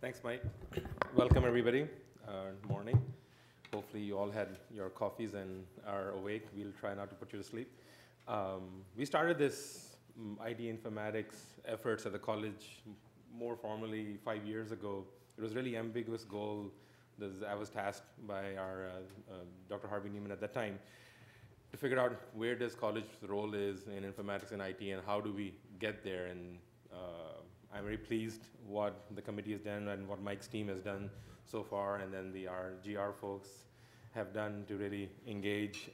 Thanks, Mike. Welcome, everybody. Morning. Hopefully, you all had your coffees and are awake. We'll try not to put you to sleep. We started this IT informatics efforts at the college more formally 5 years ago. It was a really ambiguous goal. I was tasked by our Dr. Harvey Newman at that time to figure out where does college's role is in informatics and IT and how do we get there. And I'm very pleased what the committee has done and what Mike's team has done so far, and then our GR folks have done to really engage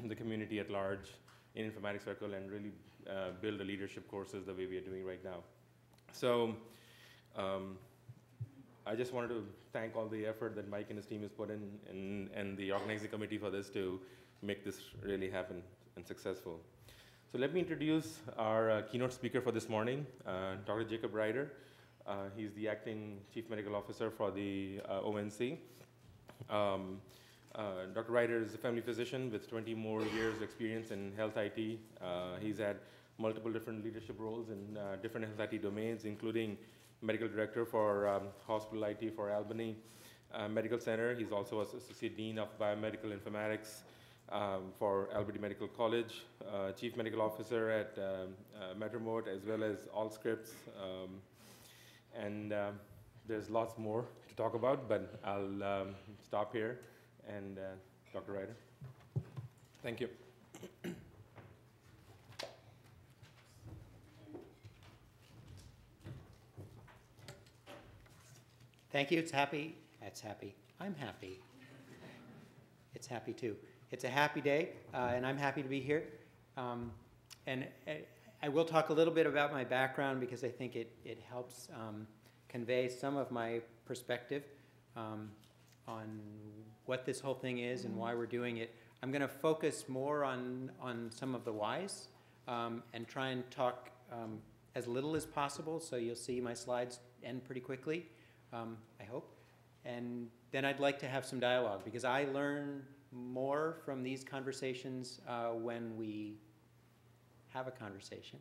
the community at large in informatics circle and really build the leadership courses the way we are doing right now. So I just wanted to thank all the effort that Mike and his team has put in and the organizing committee for this to make this really happen and successful. So let me introduce our keynote speaker for this morning, Dr. Jacob Reider. He's the acting chief medical officer for the ONC. Dr. Reider is a family physician with 20 more years of experience in health IT. He's had multiple different leadership roles in different health IT domains, including medical director for hospital IT for Albany Medical Center. He's also associate dean of biomedical informatics for Albany Medical College, chief medical officer at Metromote, as well as Allscripts. And there's lots more to talk about, but I'll stop here. And Dr. Reider, thank you. Thank you. It's happy. I'm happy. It's happy too. It's a happy day, and I'm happy to be here. And I will talk a little bit about my background because I think it helps convey some of my perspective on what this whole thing is and why we're doing it. I'm going to focus more on some of the whys and try and talk as little as possible, so you'll see my slides end pretty quickly, I hope. And then I'd like to have some dialogue because I learn more from these conversations when we have a conversation.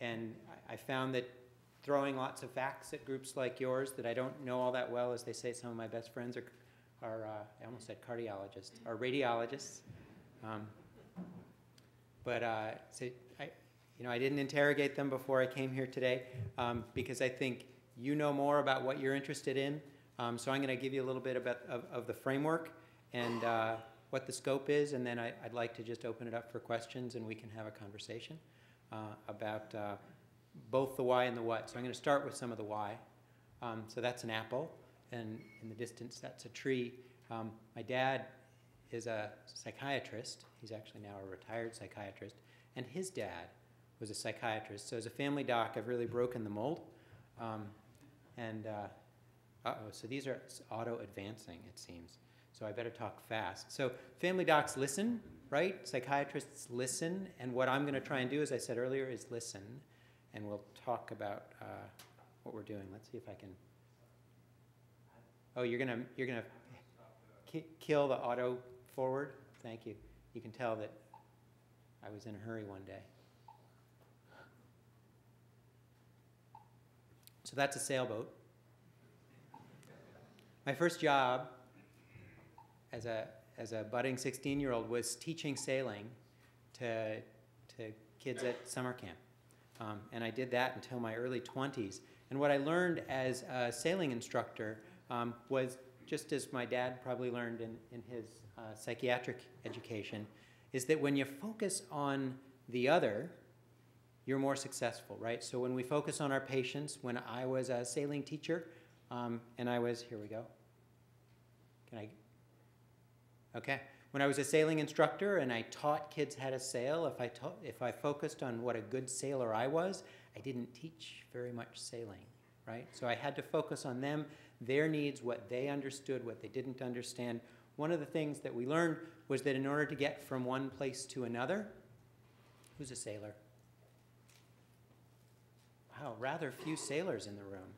And I found that throwing lots of facts at groups like yours that I don't know all that well, as they say, some of my best friends are I almost said cardiologists, are radiologists. So I didn't interrogate them before I came here today because I think you know more about what you're interested in. So I'm going to give you a little bit of the framework and what the scope is, and then I'd like to just open it up for questions and we can have a conversation about both the why and the what. So I'm going to start with some of the why. So that's an apple, and in the distance that's a tree. My dad is a psychiatrist. He's actually now a retired psychiatrist, and his dad was a psychiatrist. So as a family doc, I've really broken the mold. So these are auto-advancing, it seems. So I better talk fast. So family docs listen, right? Psychiatrists listen. And what I'm going to try and do, as I said earlier, is listen. And we'll talk about what we're doing. Let's see if I can. Oh, you're gonna kill the auto forward? Thank you. You can tell that I was in a hurry one day. So that's a sailboat. My first job as a budding 16-year-old was teaching sailing to kids at summer camp. And I did that until my early 20s. And what I learned as a sailing instructor was, just as my dad probably learned in his psychiatric education, is that when you focus on the other, you're more successful, right? So when we focus on our patients, when I was a sailing teacher, and I was, here we go. Okay. When I was a sailing instructor and I taught kids how to sail, if I focused on what a good sailor I was, I didn't teach very much sailing, right? So I had to focus on them, their needs, what they understood, what they didn't understand. One of the things that we learned was that in order to get from one place to another, who's a sailor? Wow, rather few sailors in the room.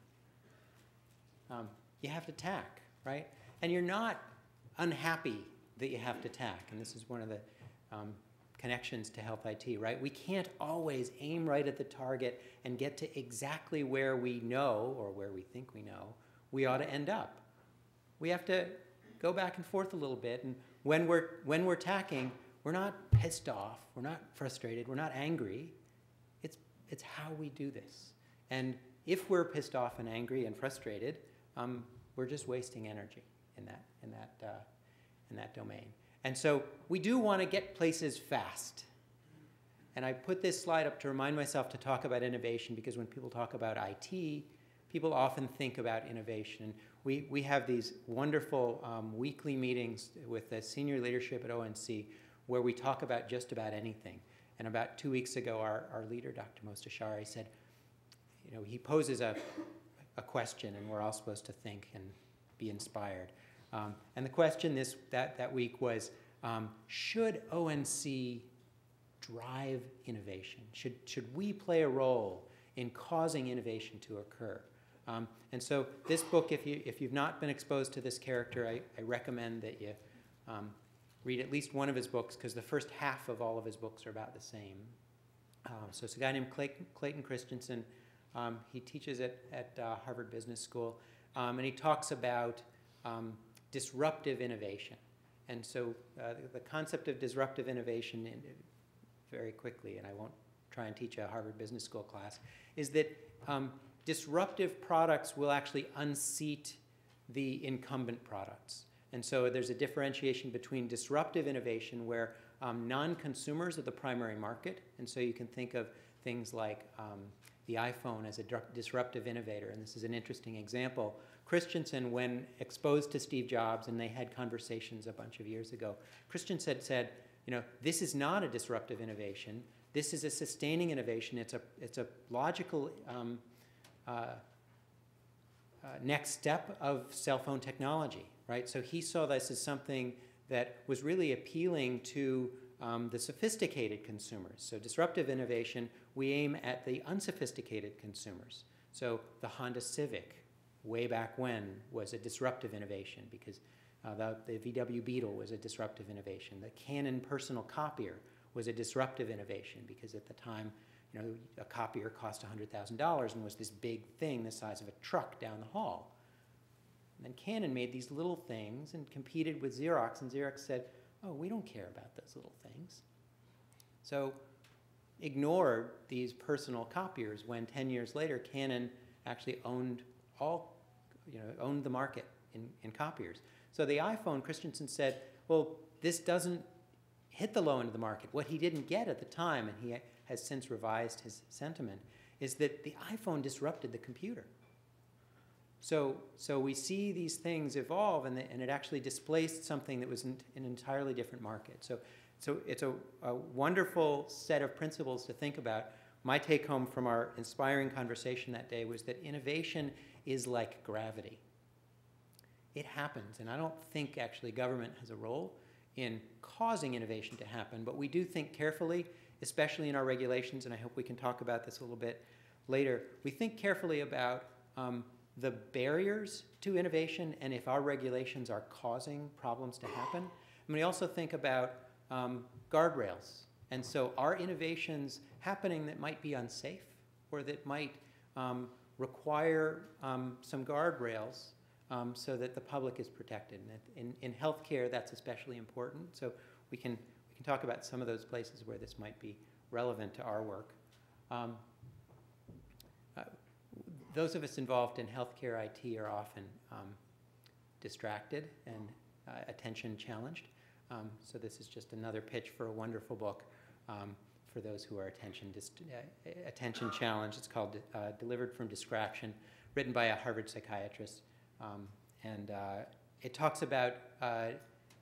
You have to tack, right? And you're not unhappy that you have to tack. And this is one of the connections to health IT, right? We can't always aim right at the target and get to exactly where we know, or where we think we know, we ought to end up. We have to go back and forth a little bit, and when we're tacking, we're not pissed off, we're not frustrated, we're not angry. It's how we do this. And if we're pissed off and angry and frustrated, we're just wasting energy in that domain. And so we do want to get places fast. And I put this slide up to remind myself to talk about innovation, because when people talk about IT, people often think about innovation. We have these wonderful weekly meetings with the senior leadership at ONC where we talk about just about anything. And about 2 weeks ago, our leader, Dr. Mostashari, said, you know, he poses a question, and we're all supposed to think and be inspired. And the question that week was, should ONC drive innovation? Should we play a role in causing innovation to occur? And so this book, if you've not been exposed to this character, I recommend that you read at least one of his books, because the first half of all of his books are about the same. So it's a guy named Clayton Christensen. He teaches at Harvard Business School, and he talks about disruptive innovation. And so the concept of disruptive innovation, very quickly, and I won't try and teach a Harvard Business School class, is that disruptive products will actually unseat the incumbent products. And so there's a differentiation between disruptive innovation, where non-consumers are the primary market. And so you can think of things like the iPhone as a disruptive innovator. And this is an interesting example. Christensen, when exposed to Steve Jobs, and they had conversations a bunch of years ago, Christensen said, you know, this is not a disruptive innovation. This is a sustaining innovation. It's a logical next step of cell phone technology, right? So he saw this as something that was really appealing to the sophisticated consumers. So disruptive innovation, we aim at the unsophisticated consumers. So the Honda Civic, way back when, was a disruptive innovation, because the VW Beetle was a disruptive innovation. The Canon personal copier was a disruptive innovation, because at the time, you know, a copier cost $100,000 and was this big thing the size of a truck down the hall. And then Canon made these little things and competed with Xerox, and Xerox said, oh, we don't care about those little things. So ignored these personal copiers when 10 years later Canon actually owned the market in copiers. So the iPhone, Christensen said, well, this doesn't hit the low end of the market. What he didn't get at the time, and he has since revised his sentiment, is that the iPhone disrupted the computer. So we see these things evolve, and it actually displaced something that was in an entirely different market. So it's a wonderful set of principles to think about. My take home from our inspiring conversation that day was that innovation is like gravity. It happens, and I don't think actually government has a role in causing innovation to happen, but we do think carefully, especially in our regulations, and I hope we can talk about this a little bit later. We think carefully about the barriers to innovation, and if our regulations are causing problems to happen. And we also think about guardrails. And so are innovations happening that might be unsafe, or that might require some guardrails so that the public is protected? And in healthcare, that's especially important. So we can talk about some of those places where this might be relevant to our work. Those of us involved in healthcare IT are often distracted and attention challenged. So this is just another pitch for a wonderful book for those who are attention challenged. It's called Delivered from Distraction, written by a Harvard psychiatrist. And it talks about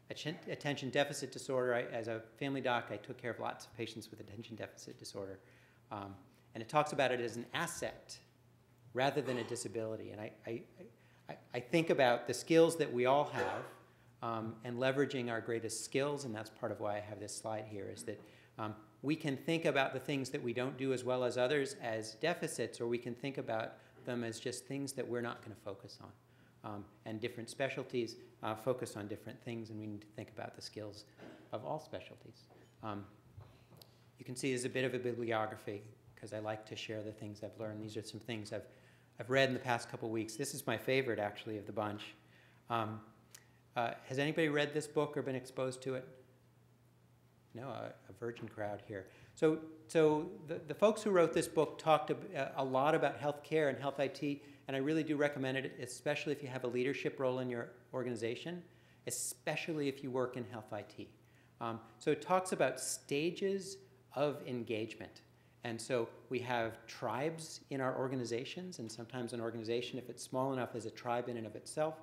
attention deficit disorder. As a family doc, I took care of lots of patients with attention deficit disorder. And it talks about it as an asset rather than a disability. And I think about the skills that we all have and leveraging our greatest skills, and that's part of why I have this slide here, is that we can think about the things that we don't do as well as others as deficits, or we can think about them as just things that we're not going to focus on. And different specialties focus on different things, and we need to think about the skills of all specialties. You can see there's a bit of a bibliography because I like to share the things I've learned. These are some things I've read in the past couple weeks. This is my favorite, actually, of the bunch. Has anybody read this book or been exposed to it? No, a virgin crowd here. So the folks who wrote this book talked a lot about healthcare and health IT, and I really do recommend it, especially if you have a leadership role in your organization, especially if you work in health IT. So it talks about stages of engagement. And so we have tribes in our organizations, and sometimes an organization, if it's small enough, is a tribe in and of itself.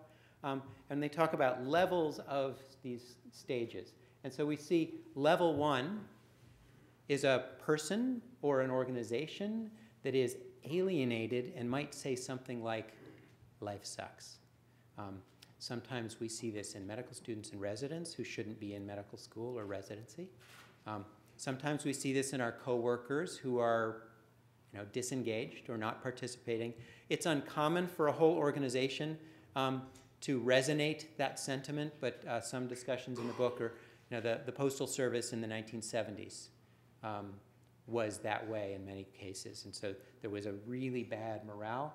And they talk about levels of these stages. And so we see level 1 is a person or an organization that is alienated and might say something like, life sucks. Sometimes we see this in medical students and residents who shouldn't be in medical school or residency. Sometimes we see this in our coworkers who are disengaged or not participating. It's uncommon for a whole organization to resonate that sentiment, but some discussions in the book are, the Postal Service in the 1970s was that way in many cases, and so there was a really bad morale.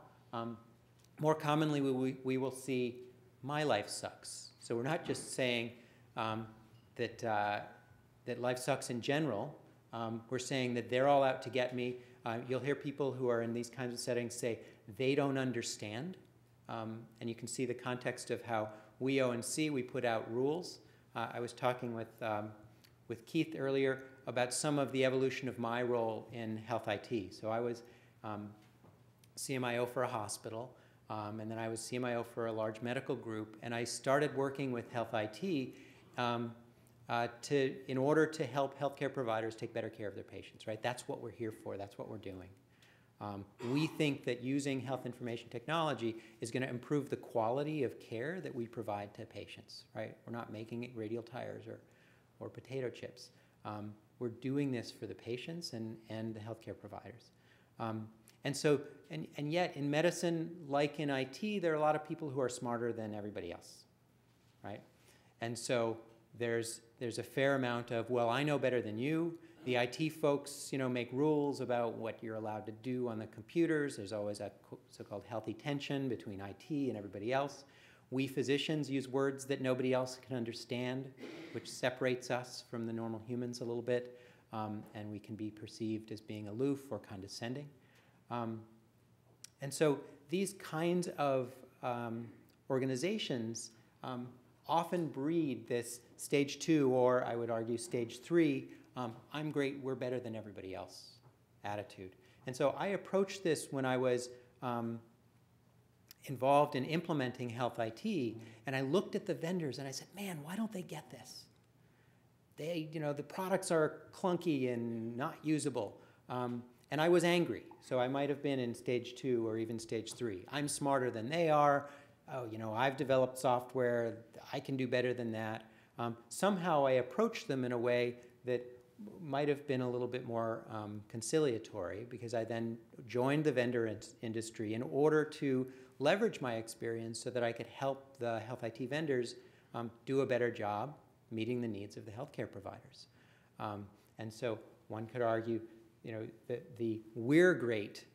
More commonly, we will see, my life sucks. So we're not just saying that life sucks in general. We're saying that they're all out to get me. You'll hear people who are in these kinds of settings say they don't understand. And you can see the context of how we, ONC, we put out rules. I was talking with Keith earlier about some of the evolution of my role in health IT. So I was CMIO for a hospital, and then I was CMIO for a large medical group, and I started working with health IT in order to help healthcare providers take better care of their patients, right? That's what we're here for. That's what we're doing. We think that using health information technology is going to improve the quality of care that we provide to patients, right? We're not making it radial tires or potato chips. We're doing this for the patients and the healthcare providers. And yet in medicine, like in IT, there are a lot of people who are smarter than everybody else, right? And so there's a fair amount of, well, I know better than you. The IT folks, make rules about what you're allowed to do on the computers. There's always that so-called healthy tension between IT and everybody else. We physicians use words that nobody else can understand, which separates us from the normal humans a little bit, and we can be perceived as being aloof or condescending. And so these kinds of organizations often breed this stage 2, or I would argue stage 3, I'm great, we're better than everybody else attitude. And so I approached this when I was involved in implementing health IT, and I looked at the vendors and I said, man, why don't they get this? The products are clunky and not usable. And I was angry, so I might have been in stage 2 or even stage 3. I'm smarter than they are. Oh, I've developed software. I can do better than that. Somehow I approached them in a way that might have been a little bit more conciliatory, because I then joined the vendor industry in order to leverage my experience so that I could help the health IT vendors do a better job meeting the needs of the healthcare providers. And so one could argue, that the we're great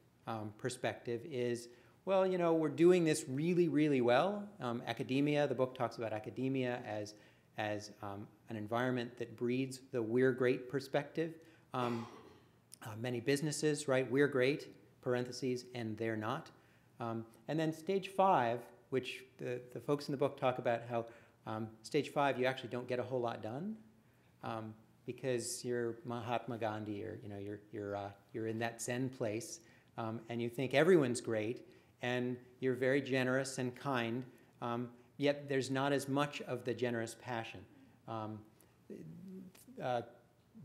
perspective is, well, we're doing this really, really well. Academia, the book talks about academia as an environment that breeds the we're great perspective. Many businesses, right, we're great, parentheses, and they're not. And then stage 5, which the folks in the book talk about how stage 5, you actually don't get a whole lot done because you're Mahatma Gandhi, or you're in that Zen place, and you think everyone's great, and you're very generous and kind, yet there's not as much of the generous passion.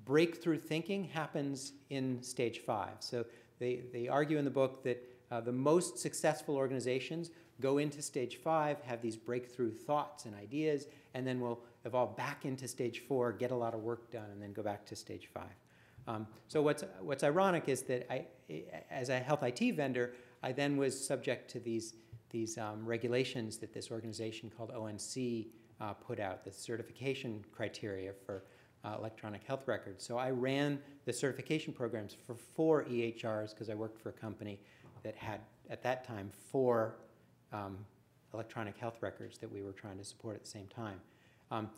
Breakthrough thinking happens in stage 5. So they argue in the book that the most successful organizations go into stage 5, have these breakthrough thoughts and ideas, and then will evolve back into stage 4, get a lot of work done, and then go back to stage 5. So what's ironic is that as a health IT vendor, I then was subject to these regulations that this organization called ONC put out, the certification criteria for electronic health records. So I ran the certification programs for 4 EHRs because I worked for a company that had, at that time, 4 electronic health records that we were trying to support at the same time.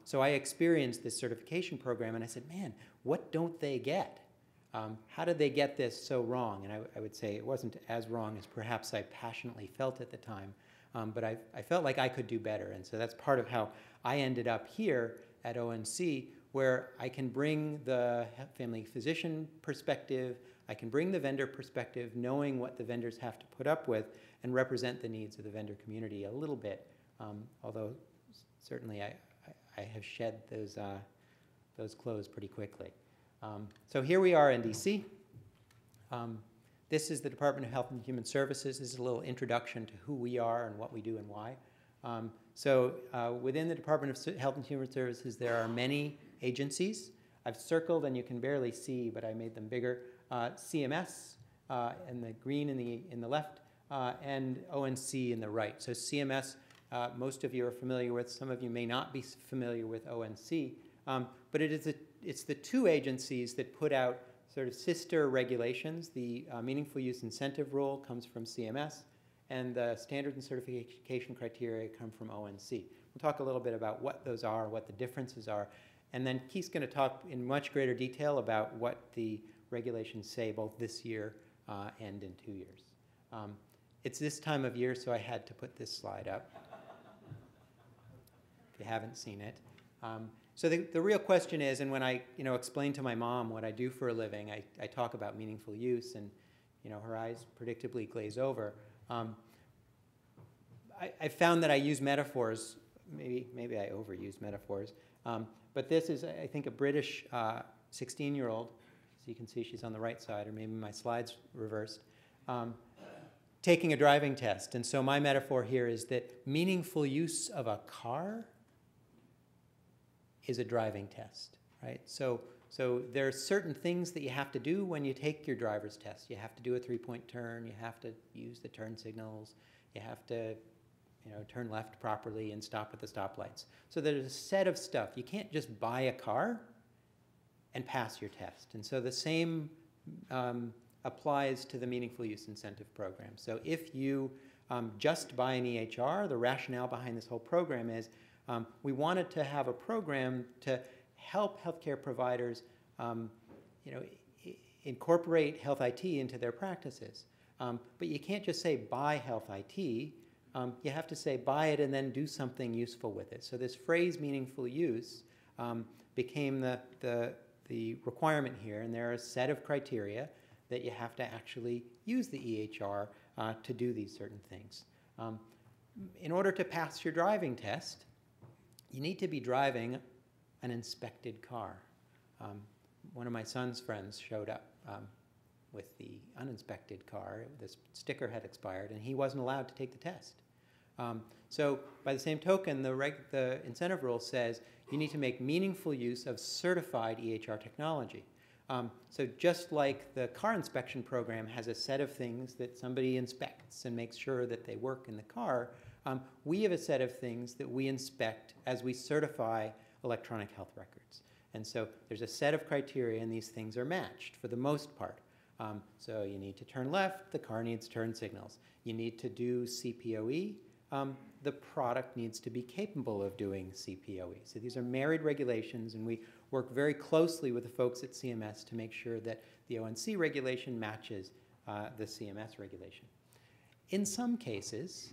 So I experienced this certification program, and I said, man, what don't they get? How did they get this so wrong? And I would say it wasn't as wrong as perhaps I passionately felt at the time, but I felt like I could do better. And so that's part of how I ended up here at ONC, where I can bring the family physician perspective, I can bring the vendor perspective, knowing what the vendors have to put up with, and represent the needs of the vendor community a little bit, although certainly I have shed those clothes pretty quickly. So here we are in DC. This is the Department of Health and Human Services. This is a little introduction to who we are and what we do and why. Within the Department of Health and Human Services, there are many agencies. I've circled, and you can barely see, but I made them bigger. CMS and the green in the left, and ONC in the right. So CMS, most of you are familiar with. Some of you may not be familiar with ONC, but it's the 2 agencies that put out sort of sister regulations. The Meaningful Use Incentive Rule comes from CMS, and the standards and certification criteria come from ONC. We'll talk a little bit about what those are, what the differences are, and then Keith's going to talk in much greater detail about what the regulations say both this year and in 2 years. It's this time of year, so I had to put this slide up, if you haven't seen it. So the real question is, and when I explain to my mom what I do for a living, I talk about meaningful use, and her eyes predictably glaze over. I found that I use metaphors, maybe I overuse metaphors, but this is, I think, a British 16-year-old, so you can see she's on the right side, or maybe my slide's reversed, taking a driving test. And so my metaphor here is that meaningful use of a car is a driving test, right? So there are certain things that you have to do when you take your driver's test. You have to do a 3-point turn. You have to use the turn signals. You have to turn left properly and stop at the stoplights. So there's a set of stuff. You can't just buy a car and pass your test. And so the same applies to the Meaningful Use Incentive Program. So if you just buy an EHR, the rationale behind this whole program is we wanted to have a program to help healthcare providers incorporate health IT into their practices. But you can't just say buy health IT. You have to say buy it and then do something useful with it. So this phrase meaningful use became the requirement here, and there are a set of criteria that you have to actually use the EHR to do these certain things. In order to pass your driving test, you need to be driving an inspected car. One of my son's friends showed up with the uninspected car. This sticker had expired, and he wasn't allowed to take the test. So by the same token, the incentive rule says you need to make meaningful use of certified EHR technology. So just like the car inspection program has a set of things that somebody inspects and makes sure that they work in the car, we have a set of things that we inspect as we certify electronic health records. And so there's a set of criteria, and these things are matched for the most part. So you need to turn left, the car needs turn signals. You need to do CPOE, the product needs to be capable of doing CPOE. So these are married regulations, and we work very closely with the folks at CMS to make sure that the ONC regulation matches the CMS regulation. In some cases,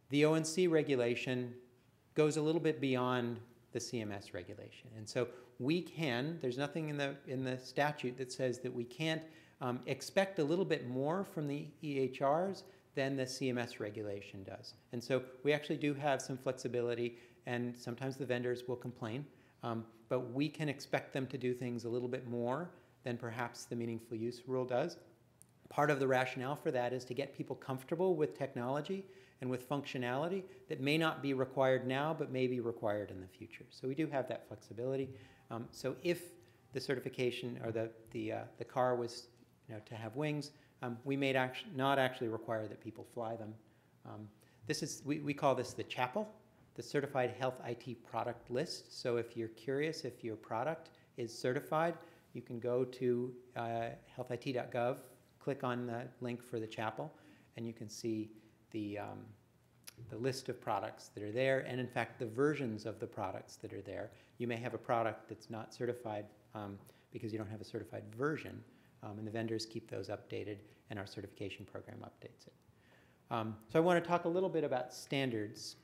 the ONC regulation goes a little bit beyond the CMS regulation. And so we can, there's nothing in the statute that says that we can't expect a little bit more from the EHRs than the CMS regulation does. And so we actually do have some flexibility, and sometimes the vendors will complain, but we can expect them to do things a little bit more than perhaps the meaningful use rule does. Part of the rationale for that is to get people comfortable with technology and with functionality that may not be required now, but may be required in the future. So we do have that flexibility. So if the certification or the car was to have wings, we may not actually require that people fly them. We call this the chapel. the Certified Health IT Product List. So if you're curious if your product is certified, you can go to healthit.gov, click on the link for the chapel, and you can see the list of products that are there, and in fact the versions of the products that are there. You may have a product that's not certified because you don't have a certified version, and the vendors keep those updated, and our certification program updates it. So I want to talk a little bit about standards,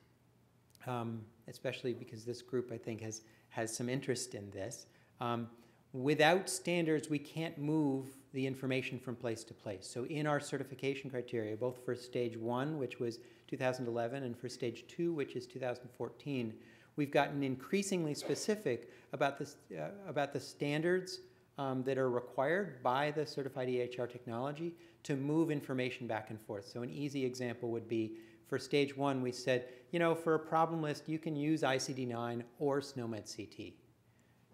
especially because this group, I think, has some interest in this. Without standards, we can't move the information from place to place. So in our certification criteria, both for stage 1, which was 2011, and for stage 2, which is 2014, we've gotten increasingly specific about the standards that are required by the certified EHR technology to move information back and forth. So an easy example would be, for stage 1, we said, for a problem list, you can use ICD-9 or SNOMED CT.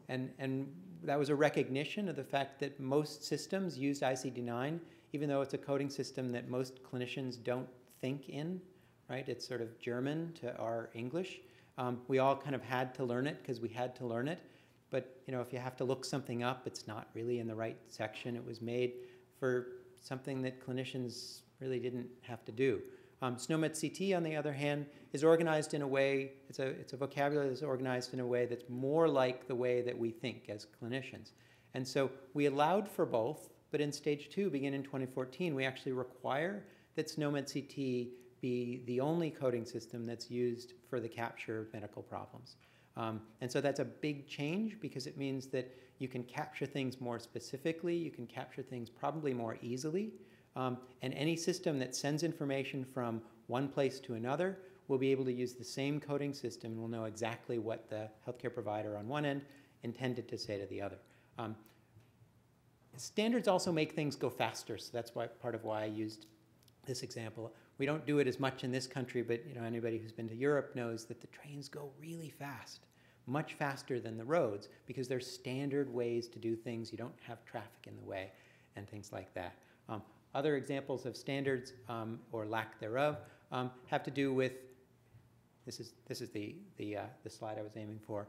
And that was a recognition of the fact that most systems used ICD-9, even though it's a coding system that most clinicians don't think in, right? It's sort of German to our English. We all kind of had to learn it because we had to learn it. But if you have to look something up, it's not really in the right section. It was made for something that clinicians really didn't have to do. SNOMED CT, on the other hand, is organized in a way, it's a vocabulary that's organized in a way that's more like the way that we think as clinicians. And so we allowed for both, but in stage 2, beginning in 2014, we actually require that SNOMED CT be the only coding system that's used for the capture of medical problems. And so that's a big change because it means that you can capture things more specifically, you can capture things probably more easily, and any system that sends information from one place to another will be able to use the same coding system and will know exactly what the healthcare provider on one end intended to say to the other. Standards also make things go faster, so that's part of why I used this example. We don't do it as much in this country, but anybody who's been to Europe knows that the trains go really fast, much faster than the roads, because there's standard ways to do things. You don't have traffic in the way and things like that. Other examples of standards or lack thereof have to do with, this is the slide I was aiming for,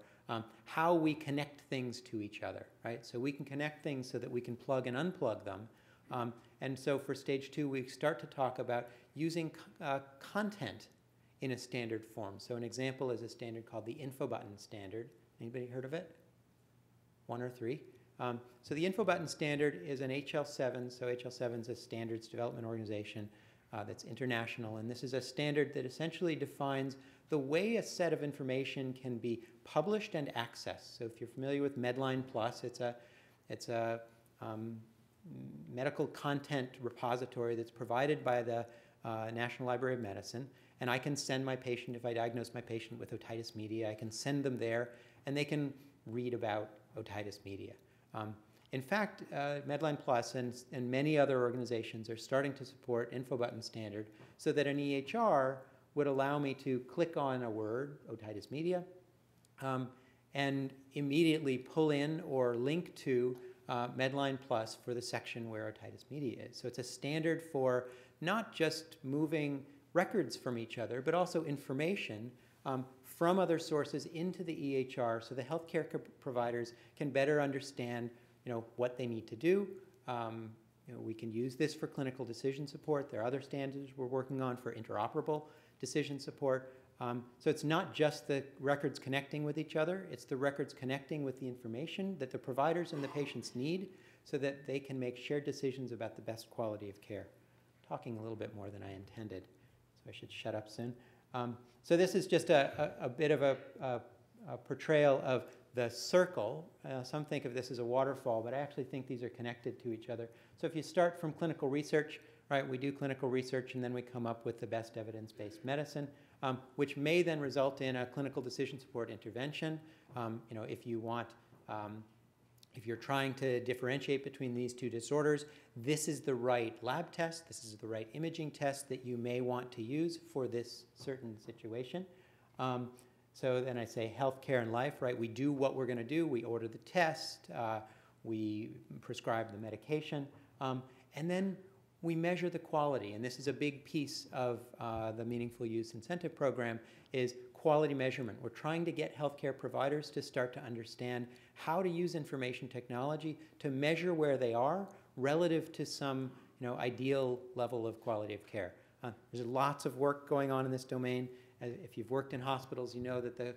how we connect things to each other, right? So we can connect things so that we can plug and unplug them. And so for stage 2, we start to talk about using content in a standard form. So an example is a standard called the info button standard. Anybody heard of it? 1 or 3? So the info button standard is an HL7. So HL7 is a standards development organization that's international. And this is a standard that essentially defines the way a set of information can be published and accessed. So if you're familiar with Medline Plus, it's a medical content repository that's provided by the National Library of Medicine. And I can send my patient, if I diagnose my patient with otitis media, I can send them there and they can read about otitis media. In fact, Medline Plus and many other organizations are starting to support info button standard so that an EHR would allow me to click on a word, otitis media, and immediately pull in or link to Medline Plus for the section where otitis media is. So it's a standard for not just moving records from each other, but also information from other sources into the EHR so the healthcare providers can better understand what they need to do. We can use this for clinical decision support. There are other standards we're working on for interoperable decision support. So it's not just the records connecting with each other, it's the records connecting with the information that the providers and the patients need so that they can make shared decisions about the best quality of care. Talking a little bit more than I intended, so I should shut up soon. So this is just a bit of a portrayal of the circle. Some think of this as a waterfall, but I actually think these are connected to each other. So if you start from clinical research, right, we do clinical research and then we come up with the best evidence-based medicine, which may then result in a clinical decision support intervention. If you want, if you're trying to differentiate between these two disorders, this is the right lab test, this is the right imaging test that you may want to use for this certain situation. So then I say healthcare and life, right? We do what we're going to do. We order the test, we prescribe the medication, and then we measure the quality. And this is a big piece of the Meaningful Use Incentive Program, is quality measurement. We're trying to get healthcare providers to start to understand how to use information technology to measure where they are relative to some ideal level of quality of care. There's lots of work going on in this domain. If you've worked in hospitals, you know that the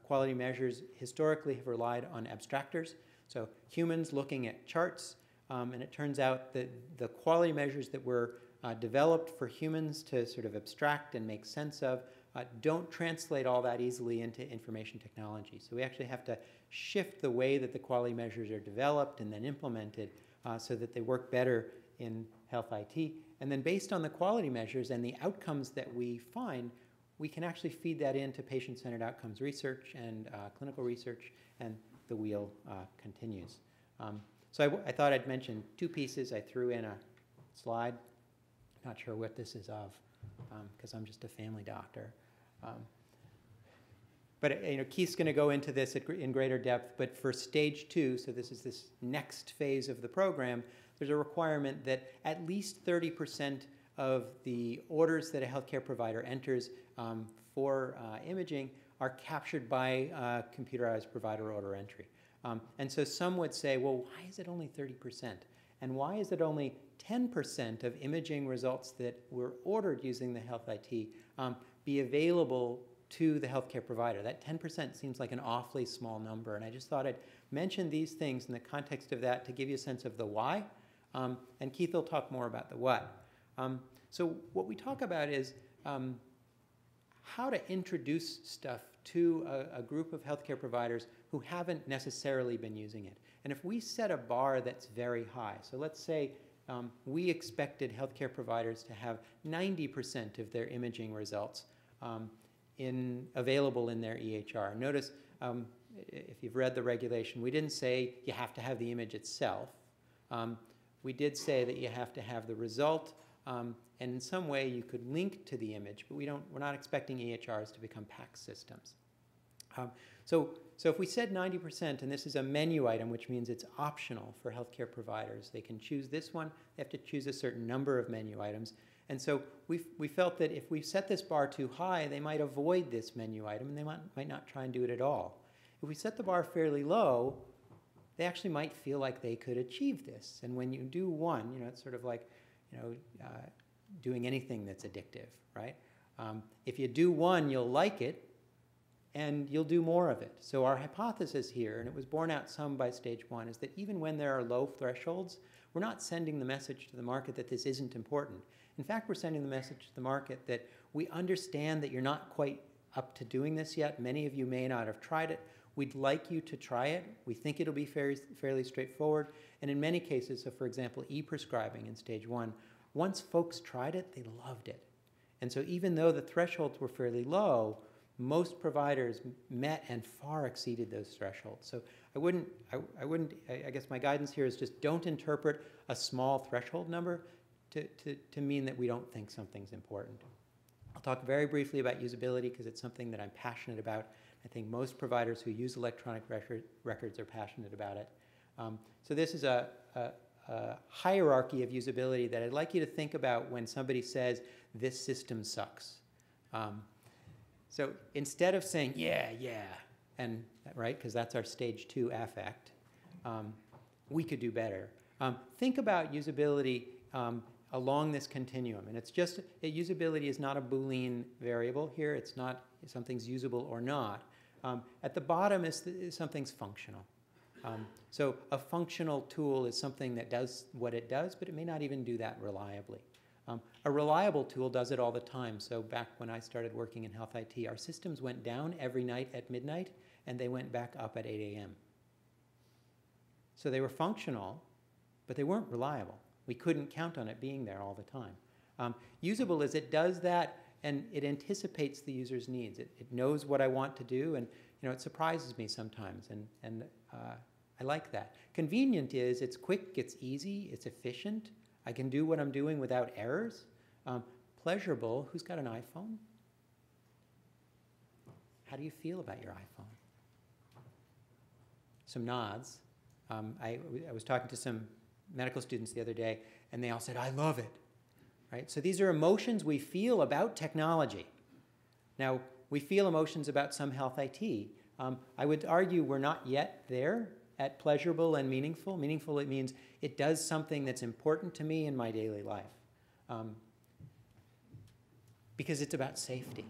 quality measures historically have relied on abstractors. So humans looking at charts, and it turns out that the quality measures that were developed for humans to sort of abstract and make sense of don't translate all that easily into information technology. So we actually have to shift the way that the quality measures are developed and then implemented so that they work better in health IT. And then based on the quality measures and the outcomes that we find, we can actually feed that into patient-centered outcomes research and clinical research, and the wheel continues. So I thought I'd mention two pieces. I threw in a slide. Not sure what this is of, because I'm just a family doctor. But Keith's going to go into this in greater depth. But for stage 2, so this is this next phase of the program, there's a requirement that at least 30% of the orders that a healthcare provider enters for imaging are captured by computerized provider order entry. And so some would say, well, why is it only 30%? And why is it only 10% of imaging results that were ordered using the health IT be available to the healthcare provider? That 10% seems like an awfully small number. And I just thought I'd mention these things in the context of that to give you a sense of the why. And Keith will talk more about the what. So what we talk about is how to introduce stuff to a group of healthcare providers who haven't necessarily been using it. And if we set a bar that's very high, so let's say we expected healthcare providers to have 90% of their imaging results available in their EHR. Notice, if you've read the regulation, we didn't say you have to have the image itself. We did say that you have to have the result, and in some way you could link to the image, but we're not expecting EHRs to become PACS systems. So if we said 90%, and this is a menu item, which means it's optional for healthcare providers, they can choose this one, they have to choose a certain number of menu items. And so we felt that if we set this bar too high, they might avoid this menu item, and they might not try and do it at all. If we set the bar fairly low, they actually might feel like they could achieve this. And when you do one, it's sort of like, doing anything that's addictive, right? If you do one, you'll like it, and you'll do more of it. So our hypothesis here, and it was borne out some by stage 1, is that even when there are low thresholds, we're not sending the message to the market that this isn't important. In fact, we're sending the message to the market that we understand that you're not quite up to doing this yet. Many of you may not have tried it. We'd like you to try it. We think it'll be fairly straightforward. And in many cases, so for example, e-prescribing in stage 1, once folks tried it, they loved it. And so even though the thresholds were fairly low, most providers met and far exceeded those thresholds. So I guess my guidance here is just don't interpret a small threshold number to mean that we don't think something's important. I'll talk very briefly about usability because it's something that I'm passionate about. I think most providers who use electronic records are passionate about it. So this is a hierarchy of usability that I'd like you to think about when somebody says, this system sucks. So instead of saying, yeah, and right, because that's our stage 2 affect, we could do better. Think about usability along this continuum. And it's just, usability is not a Boolean variable here. It's not something's usable or not. At the bottom is something's functional. So a functional tool is something that does what it does, but it may not even do that reliably. A reliable tool does it all the time. So back when I started working in health IT, our systems went down every night at midnight, and they went back up at 8 a.m. So they were functional, but they weren't reliable. We couldn't count on it being there all the time. Usable is it does that, and it anticipates the user's needs. It knows what I want to do, and it surprises me sometimes, and I like that. Convenient is it's quick, it's easy, it's efficient. I can do what I'm doing without errors. Pleasurable, who's got an iPhone? How do you feel about your iPhone? Some nods. I was talking to some medical students the other day, and they all said, I love it. Right? So these are emotions we feel about technology. Now, We feel emotions about some health IT. I would argue we're not yet there at pleasurable and meaningful. Meaningful, it means it does something that's important to me in my daily life. Because it's about safety,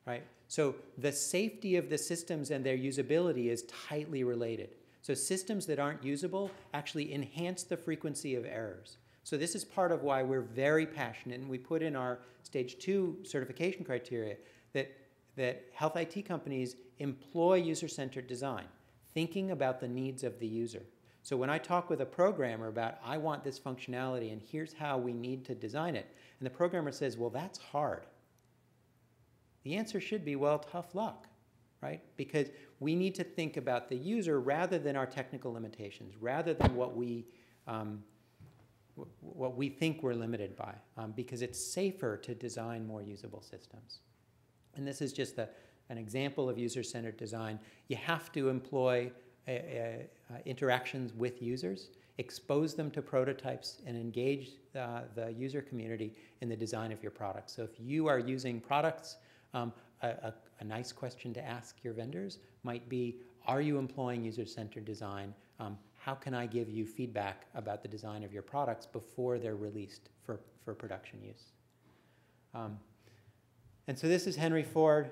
right? So the safety of the systems and their usability is tightly related. So systems that aren't usable actually enhance the frequency of errors. So this is part of why we're very passionate, and we put in our stage 2 certification criteria that health IT companies employ user-centered design, thinking about the needs of the user. So when I talk with a programmer about, I want this functionality and here's how we need to design it, and the programmer says, well, that's hard. The answer should be, well, tough luck, right? Because we need to think about the user rather than our technical limitations, rather than what we think we're limited by, because it's safer to design more usable systems. And this is just an example of user-centered design. You have to employ interactions with users, expose them to prototypes, and engage the user community in the design of your product. So if you are using products, a nice question to ask your vendors might be, are you employing user-centered design? How can I give you feedback about the design of your products before they're released for production use? And so this is Henry Ford,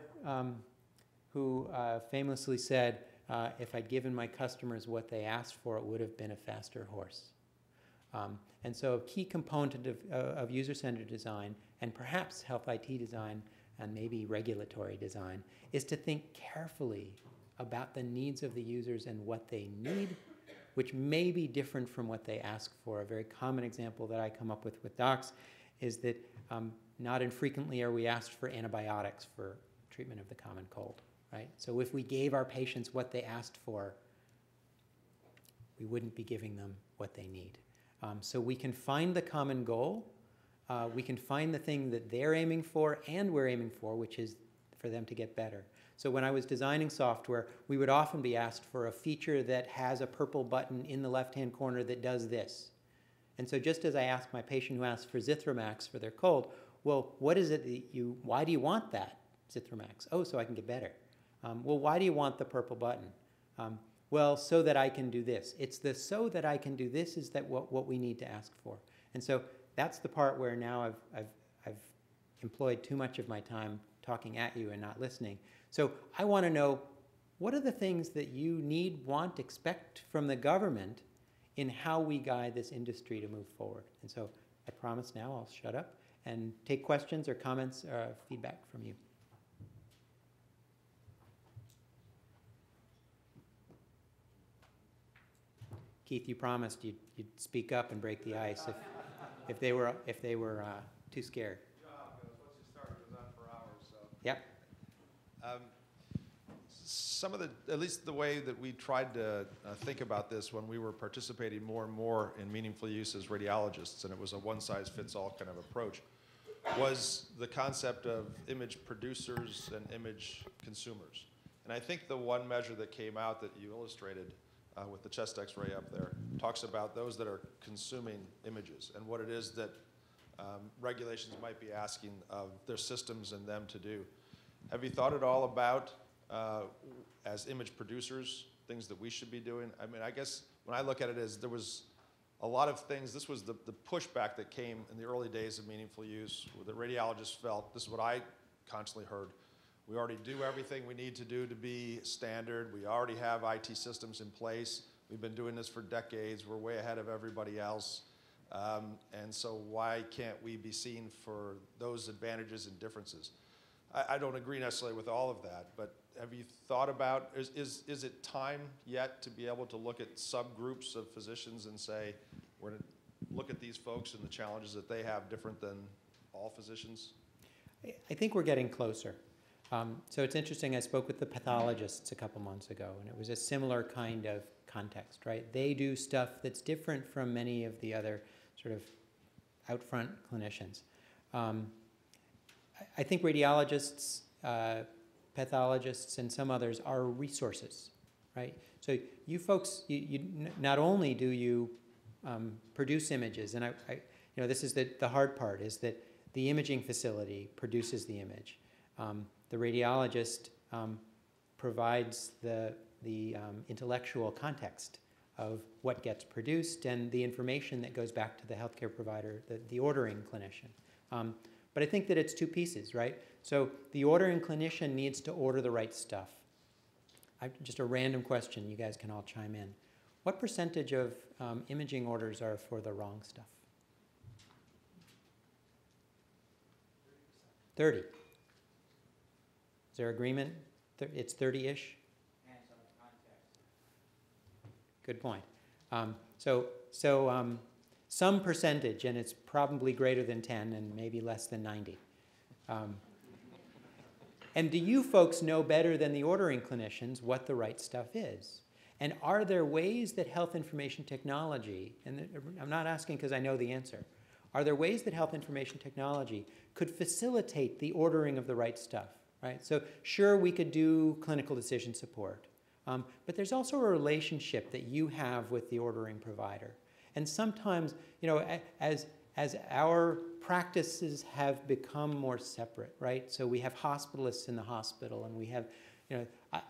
who famously said, if I'd given my customers what they asked for, it would have been a faster horse. And so a key component of user-centered design, and perhaps health IT design, and maybe regulatory design, is to think carefully about the needs of the users and what they need, which may be different from what they ask for. A very common example that I come up with docs is that not infrequently are we asked for antibiotics for treatment of the common cold, right? So if we gave our patients what they asked for, we wouldn't be giving them what they need. So we can find the common goal. We can find the thing that they're aiming for and we're aiming for, which is for them to get better. So when I was designing software, we would often be asked for a feature that has a purple button in the left-hand corner that does this. And so just as I asked my patient who asked for Zithromax for their cold, well, what is it that why do you want that Zithromax? Oh, so I can get better. Well, why do you want the purple button? Well, so that I can do this. It's the so that I can do this is that what we need to ask for. And so that's the part where now I've employed too much of my time talking at you and not listening. So I want to know, what are the things that you need, want, expect from the government in how we guide this industry to move forward? And so I promise now I'll shut up and take questions or comments or feedback from you. Keith, you promised you'd speak up and break the ice if they were too scared. Once you start, it goes on for hours. So. Yep. Some of at least the way that we tried to think about this when we were participating more and more in meaningful use as radiologists, and it was a one-size-fits-all kind of approach, was the concept of image producers and image consumers. And I think the one measure that came out that you illustrated with the chest x-ray up there talks about those that are consuming images and what it is that regulations might be asking of their systems and them to do. Have you thought at all about, as image producers, things that we should be doing? I mean, I guess when I look at it as there was a lot of things, this was the pushback that came in the early days of meaningful use, where the radiologists felt, this is what I constantly heard, we already do everything we need to do to be standard. We already have IT systems in place. We've been doing this for decades. We're way ahead of everybody else. And so why can't we be seen for those advantages and differences? I don't agree necessarily with all of that, but have you thought about, is it time yet to be able to look at subgroups of physicians and say, we're going to look at these folks and the challenges that they have different than all physicians? I think we're getting closer. So it's interesting, I spoke with the pathologists a couple months ago, and it was a similar kind of context, right? They do stuff that's different from many of the other sort of out front clinicians. I think radiologists, pathologists, and some others are resources, right? So you folks, you not only do you produce images, and this is the hard part, is that the imaging facility produces the image. The radiologist provides the intellectual context of what gets produced and the information that goes back to the healthcare provider, the ordering clinician. But I think that it's two pieces, right? So the ordering clinician needs to order the right stuff. Just a random question, you guys can all chime in. What percentage of imaging orders are for the wrong stuff? 30. Is there agreement? It's 30-ish? Good point. Some percentage, and it's probably greater than 10 and maybe less than 90. And do you folks know better than the ordering clinicians what the right stuff is? And are there ways that health information technology, and I'm not asking because I know the answer, are there ways that health information technology could facilitate the ordering of the right stuff, right? So sure, we could do clinical decision support, but there's also a relationship that you have with the ordering provider. And sometimes, you know, as our practices have become more separate, right? So we have hospitalists in the hospital, and we have, you know,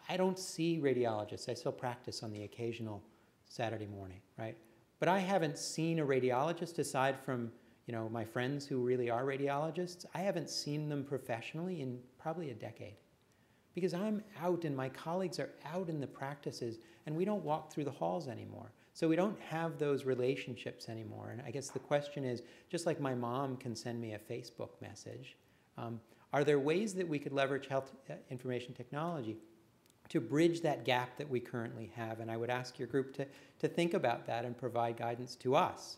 I don't see radiologists. I still practice on the occasional Saturday morning, right? But I haven't seen a radiologist aside from, you know, my friends who really are radiologists. I haven't seen them professionally in probably a decade. Because I'm out and my colleagues are out in the practices, and we don't walk through the halls anymore. So we don't have those relationships anymore. And I guess the question is, just like my mom can send me a Facebook message, are there ways that we could leverage health information technology to bridge that gap that we currently have? And I would ask your group to think about that and provide guidance to us.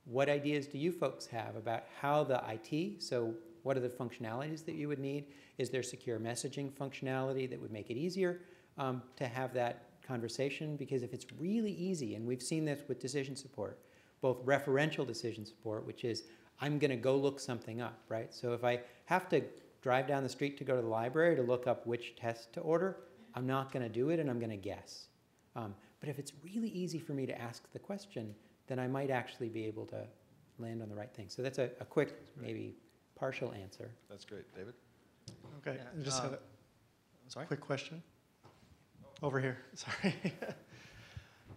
What ideas do you folks have about how the IT, so what are the functionalities that you would need? Is there secure messaging functionality that would make it easier to have that conversation? Because if it's really easy, and we've seen this with decision support, both referential decision support, which is I'm going to go look something up, right? So if I have to drive down the street to go to the library to look up which test to order, I'm not going to do it, and I'm going to guess. But if it's really easy for me to ask the question, then I might actually be able to land on the right thing. So that's a quick, maybe partial answer. That's great. David? Okay, Yeah, I just had a sorry? quick question. Over here, sorry.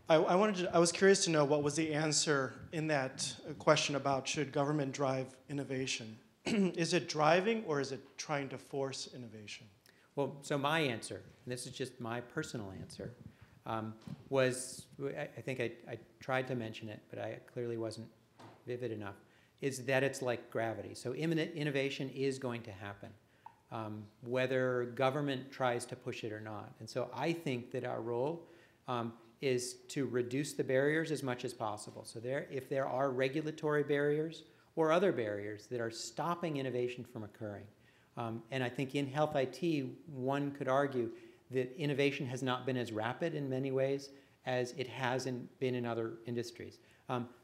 I was curious to know what was the answer in that question about should government drive innovation? Is it driving, or is it trying to force innovation? Well, so my answer, and this is just my personal answer, was, I think I tried to mention it, but I clearly wasn't vivid enough, is that it's like gravity. So imminent innovation is going to happen, whether government tries to push it or not. And so I think that our role is to reduce the barriers as much as possible. So if there are regulatory barriers or other barriers that are stopping innovation from occurring, and I think in health IT, one could argue that innovation has not been as rapid in many ways as it has been in other industries.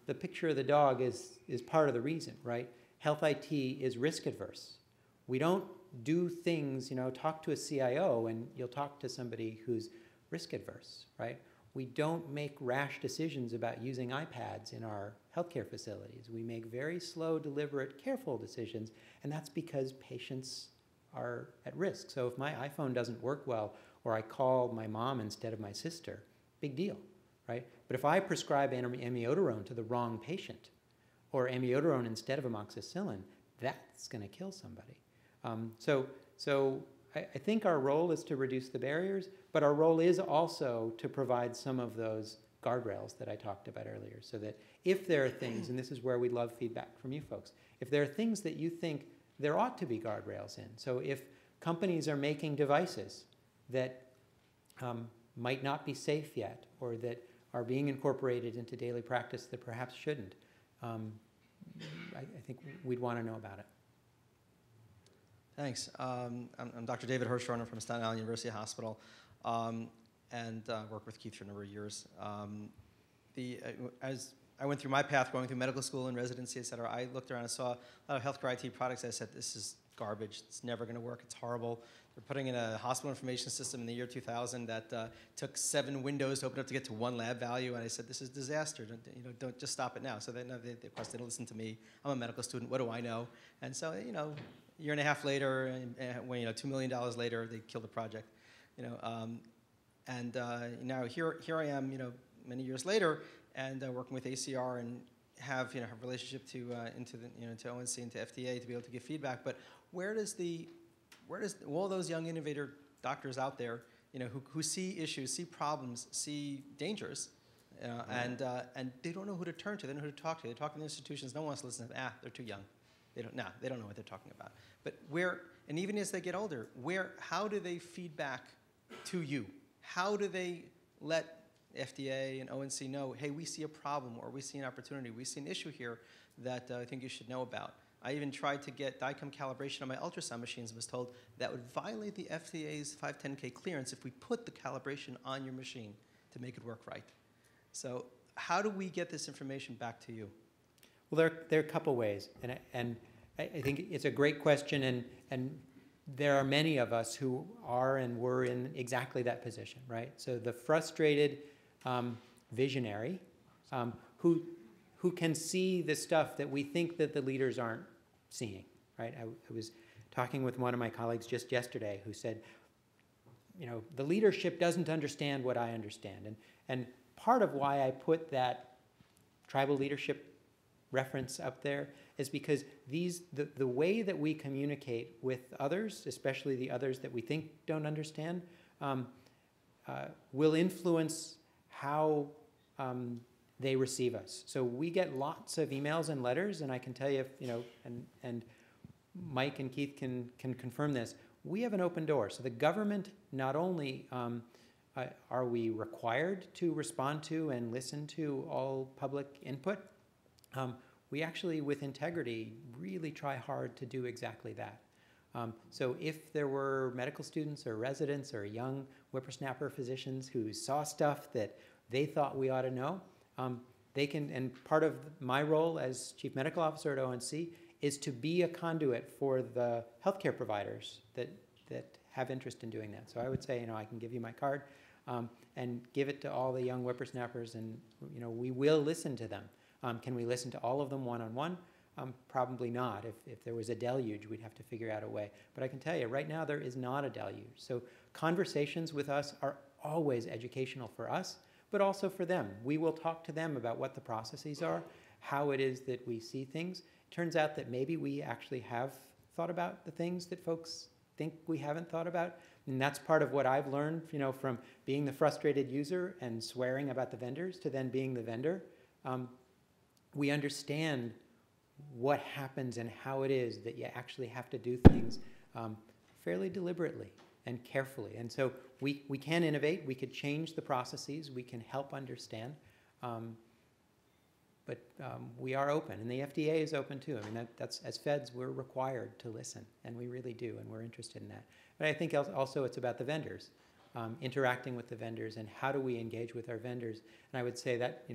The picture of the dog is part of the reason, right? Health IT is risk adverse. We don't do things, you know, talk to a CIO and you'll talk to somebody who's risk adverse, right? We don't make rash decisions about using iPads in our healthcare facilities. We make very slow, deliberate, careful decisions, and that's because patients are at risk. So if my iPhone doesn't work well, or I call my mom instead of my sister, big deal, right? But if I prescribe amiodarone to the wrong patient, or amiodarone instead of amoxicillin, that's going to kill somebody. So I think our role is to reduce the barriers, but our role is also to provide some of those guardrails that I talked about earlier, so that if there are things, and this is where we love feedback from you folks, if there are things that you think there ought to be guardrails in, so if companies are making devices that might not be safe yet, or that are being incorporated into daily practice that perhaps shouldn't, I think we'd want to know about it. Thanks. I'm Dr. David Hirschhorner from Staten Island University Hospital, and worked with Keith for a number of years. As I went through my path, going through medical school and residency, et cetera, I looked around and saw a lot of healthcare IT products. I said, this is garbage. It's never going to work. It's horrible. They're putting in a hospital information system in the year 2000 that took 7 windows to open up to get to 1 lab value. And I said, this is disaster. Don't just stop it now. So they, of course, they don't listen to me. I'm a medical student. What do I know? And so, a year and a half later, when $2 million later, they killed the project. Now here I am, many years later, and working with ACR and have a relationship to to ONC and to FDA to be able to give feedback. But where does all those young innovator doctors out there, who see issues, see problems, see dangers, and they don't know who to turn to, they don't know who to talk to. They talk to the institutions, no one wants to listen to them. They're too young. They don't know what they're talking about. But and even as they get older, how do they feed back to you? How do they let FDA and ONC know, hey, we see a problem, or we see an opportunity, we see an issue here that I think you should know about? I even tried to get DICOM calibration on my ultrasound machines and was told that would violate the FDA's 510K clearance if we put the calibration on your machine to make it work right. So how do we get this information back to you? Well, there are a couple ways, and I think it's a great question, and there are many of us who are and were in exactly that position, right? So the frustrated visionary who can see the stuff that we think that the leaders aren't seeing, right? I was talking with one of my colleagues just yesterday who said, the leadership doesn't understand what I understand. And part of why I put that tribal leadership reference up there is because the way that we communicate with others, especially the others that we think don't understand, will influence how they receive us. So we get lots of emails and letters, and I can tell you, and Mike and Keith can confirm this, we have an open door. So the government, not only are we required to respond to and listen to all public input, we actually, with integrity, really try hard to do exactly that. So if there were medical students or residents or young whippersnapper physicians who saw stuff that they thought we ought to know, they can, and part of my role as Chief Medical Officer at ONC is to be a conduit for the healthcare providers that have interest in doing that. So I would say, I can give you my card and give it to all the young whippersnappers, and we will listen to them. Can we listen to all of them one-on-one? Probably not. If there was a deluge, we'd have to figure out a way. But I can tell you, right now there is not a deluge. So conversations with us are always educational for us, but also for them. We will talk to them about what the processes are, how it is that we see things. It turns out that maybe we actually have thought about the things that folks think we haven't thought about. And that's part of what I've learned, from being the frustrated user and swearing about the vendors to then being the vendor. We understand what happens and how it is that you actually have to do things fairly deliberately and carefully. And so we can innovate, we could change the processes, we can help understand, but we are open, and the FDA is open too. I mean, that's as feds, we're required to listen, and we really do, and we're interested in that. But I think also it's about the vendors, interacting with the vendors, and how do we engage with our vendors. And I would say that,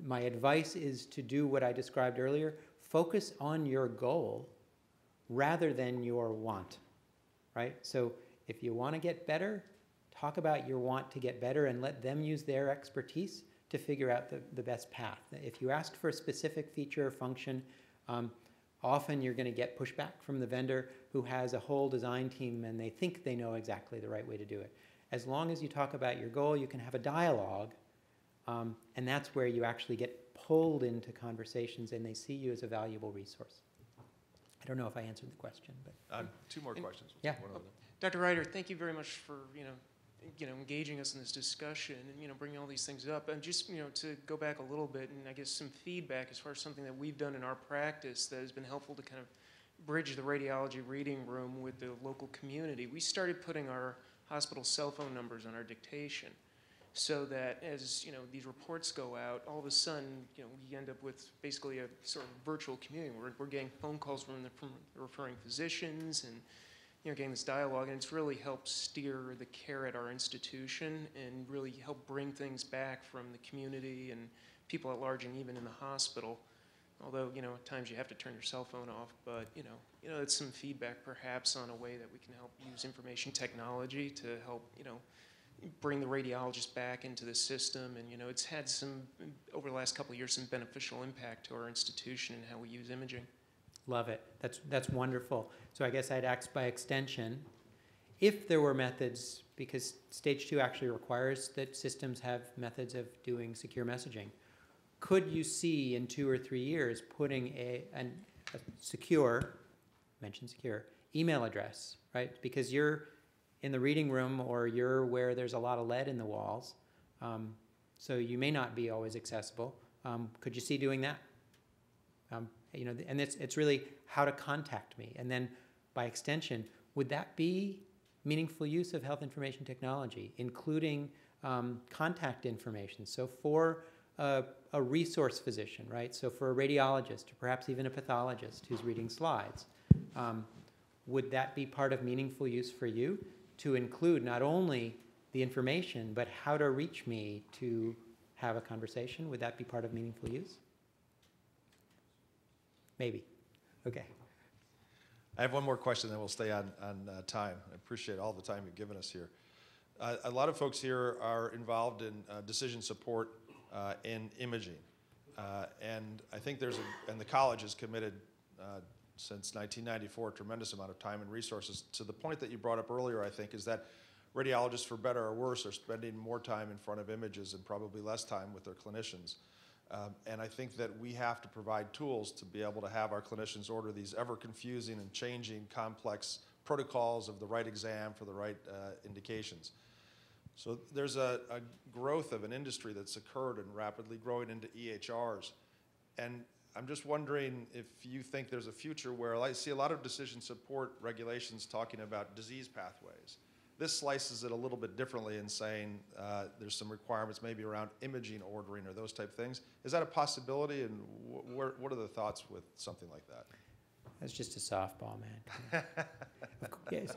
my advice is to do what I described earlier. Focus on your goal rather than your want, right? So if you want to get better, talk about your want to get better and let them use their expertise to figure out the best path. If you ask for a specific feature or function, often you're going to get pushback from the vendor who has a whole design team and they think they know exactly the right way to do it. As long as you talk about your goal, you can have a dialogue. And that's where you actually get pulled into conversations and they see you as a valuable resource. I don't know if I answered the question, but. Two more questions. Yeah. Dr. Reider, thank you very much for, engaging us in this discussion and, bringing all these things up. And just, to go back a little bit and I guess some feedback as far as something that we've done in our practice that has been helpful to kind of bridge the radiology reading room with the local community. We started putting our hospital cell phone numbers on our dictation, so that as these reports go out, all of a sudden we end up with basically a sort of virtual community. We're getting phone calls from the referring physicians and getting this dialogue, and it's really helped steer the care at our institution and really help bring things back from the community and people at large, and even in the hospital. Although at times you have to turn your cell phone off, but it's some feedback perhaps on a way that we can help use information technology to help bring the radiologist back into the system. And it's had some, over the last couple of years, some beneficial impact to our institution and how we use imaging. Love it. That's wonderful. So I guess I'd ask by extension, if there were methods, because stage 2 actually requires that systems have methods of doing secure messaging, could you see in 2 or 3 years putting a secure, mention secure, email address, right? Because you're in the reading room or you're where there's a lot of lead in the walls, so you may not be always accessible. Could you see doing that? And it's really how to contact me. And then by extension, would that be meaningful use of health information technology, including contact information? So for a resource physician, right? So for a radiologist, or perhaps even a pathologist who's reading slides, would that be part of meaningful use for you to include not only the information, but how to reach me to have a conversation? Would that be part of meaningful use? Maybe. Okay. I have one more question, then we'll stay on time. I appreciate all the time you've given us here. A lot of folks here are involved in decision support in imaging. And I think and the college has committed since 1994 a tremendous amount of time and resources. To the point that you brought up earlier, I think, is that radiologists, for better or worse, are spending more time in front of images and probably less time with their clinicians. And I think that we have to provide tools to be able to have our clinicians order these ever-confusing and changing complex protocols of the right exam for the right indications. So there's a growth of an industry that's occurred and rapidly growing into EHRs. And I'm just wondering if you think there's a future where I see a lot of decision support regulations talking about disease pathways. This slices it a little bit differently in saying there's some requirements maybe around imaging ordering or those type things. Is that a possibility, and what are the thoughts with something like that? That's just a softball, man. Yes.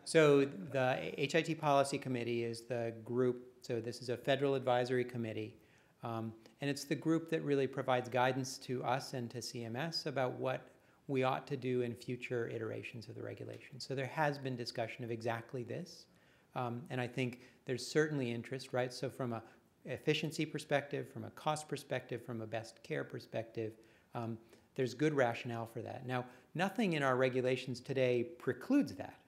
So the HIT Policy Committee is the group, so this is a federal advisory committee, and it's the group that really provides guidance to us and to CMS about what we ought to do in future iterations of the regulation. So there has been discussion of exactly this, and I think there's certainly interest, right? So from a efficiency perspective, from a cost perspective, from a best care perspective, there's good rationale for that. Now, nothing in our regulations today precludes that,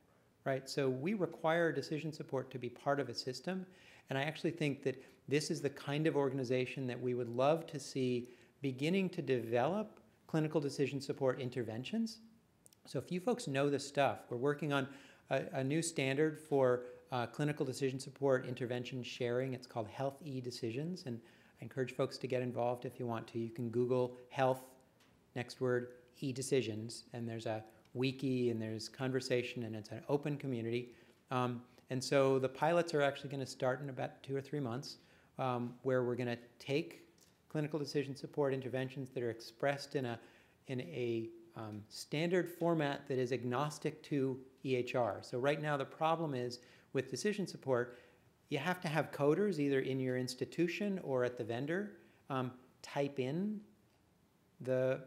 right? So we require decision support to be part of a system, and I actually think that this is the kind of organization that we would love to see beginning to develop clinical decision support interventions. So if you folks know this stuff, we're working on a new standard for clinical decision support intervention sharing. It's called Health E-Decisions, and I encourage folks to get involved if you want to. You can Google health, next word, E-Decisions, and there's a wiki and there's conversation, and it's an open community. And so the pilots are actually going to start in about 2 or 3 months, where we're going to take clinical decision support interventions that are expressed in a standard format that is agnostic to EHR. So right now the problem is with decision support, you have to have coders either in your institution or at the vendor type in the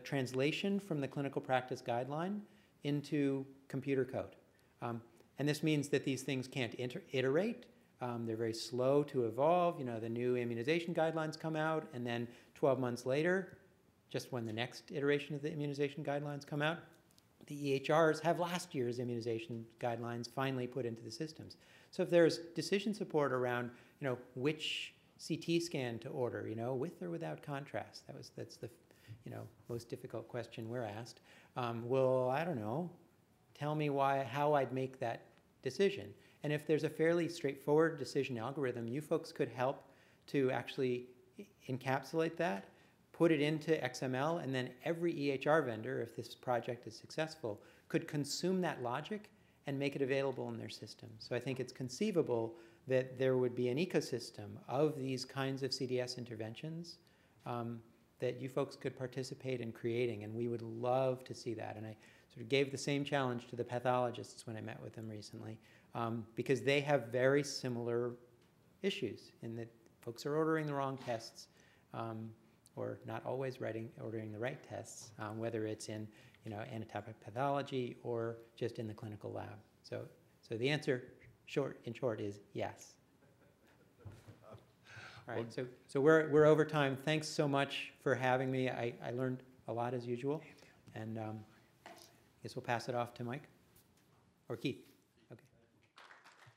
translation from the clinical practice guideline into computer code. And this means that these things can't iterate. They're very slow to evolve. You know, the new immunization guidelines come out, and then 12 months later, just when the next iteration of the immunization guidelines come out, the EHRs have last year's immunization guidelines finally put into the systems. So if there's decision support around, you know, which CT scan to order, you know, with or without contrast, that's the, you know, most difficult question we're asked. Well, I don't know. Tell me how I'd make that decision. And if there's a fairly straightforward decision algorithm, you folks could help to actually encapsulate that, put it into XML, and then every EHR vendor, if this project is successful, could consume that logic and make it available in their system. So I think it's conceivable that there would be an ecosystem of these kinds of CDS interventions that you folks could participate in creating, and we would love to see that. And I sort of gave the same challenge to the pathologists when I met with them recently, because they have very similar issues in that folks are ordering the wrong tests, or not always ordering the right tests, whether it's in, you know, anatomic pathology or just in the clinical lab. So the answer, in short, is yes. All right, so we're over time. Thanks so much for having me. I learned a lot as usual, And I guess we'll pass it off to Mike or Keith.